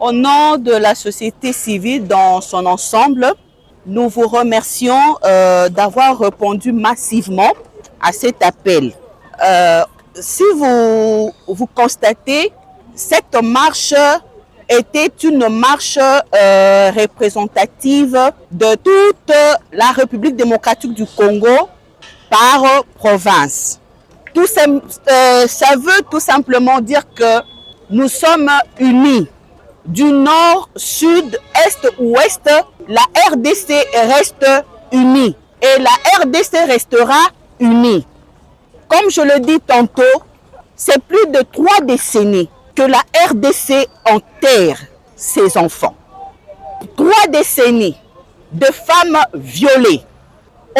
Au nom de la société civile dans son ensemble, nous vous remercions d'avoir répondu massivement à cet appel. Si vous constatez, cette marche était une marche représentative de toute la République démocratique du Congo par province. Ça veut tout simplement dire que nous sommes unis. Du nord, sud, est, ouest, la RDC reste unie et la RDC restera unie. Comme je le dis tantôt, c'est plus de 3 décennies que la RDC enterre ses enfants. 3 décennies de femmes violées.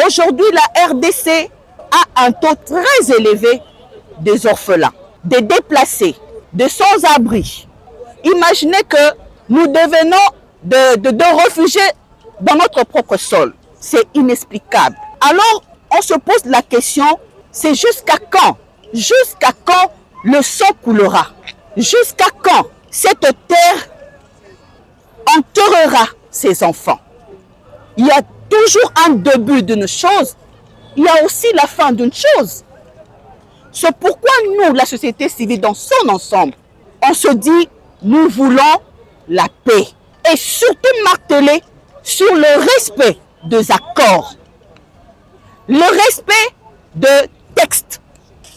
Aujourd'hui, la RDC a un taux très élevé des orphelins, des déplacés, des sans-abri. Imaginez que nous devenons de réfugiés dans notre propre sol. C'est inexplicable. Alors, on se pose la question, c'est jusqu'à quand? Jusqu'à quand le sang coulera? Jusqu'à quand cette terre enterrera ses enfants? Il y a toujours un début d'une chose, il y a aussi la fin d'une chose. C'est pourquoi nous, la société civile dans son ensemble, on se dit, nous voulons la paix. Et surtout marteler sur le respect des accords. Le respect de textes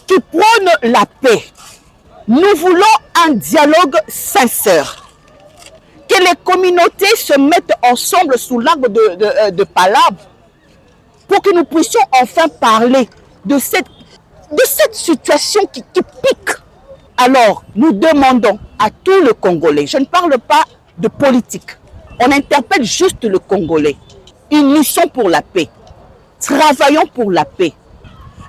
qui prônent la paix. Nous voulons un dialogue sincère. Que les communautés se mettent ensemble sous l'arbre de palabres pour que nous puissions enfin parler de cette situation qui pique. Alors, nous demandons à tous les Congolais, je ne parle pas de politique, on interpelle juste le Congolais. Unissons pour la paix, travaillons pour la paix.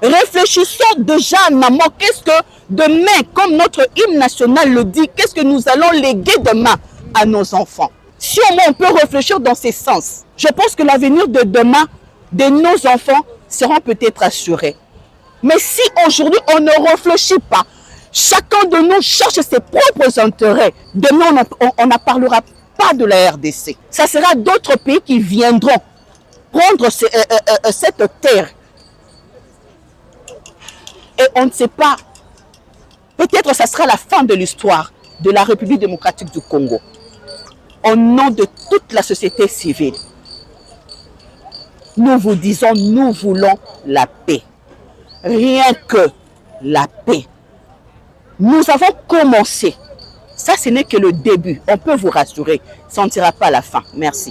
Réfléchissons déjà en amont, qu'est-ce que demain, comme notre hymne national le dit, qu'est-ce que nous allons léguer demain à nos enfants? Si au moins on peut réfléchir dans ces sens, je pense que l'avenir de demain de nos enfants sera peut-être assuré. Mais si aujourd'hui on ne réfléchit pas, chacun de nous cherche ses propres intérêts, demain on ne parlera pas de la RDC. Ça sera d'autres pays qui viendront prendre cette terre. Et on ne sait pas, peut-être ça sera la fin de l'histoire de la République démocratique du Congo. Au nom de toute la société civile, nous vous disons, nous voulons la paix. Rien que la paix. Nous avons commencé. Ça, ce n'est que le début. On peut vous rassurer. Ça ne sera pas la fin. Merci.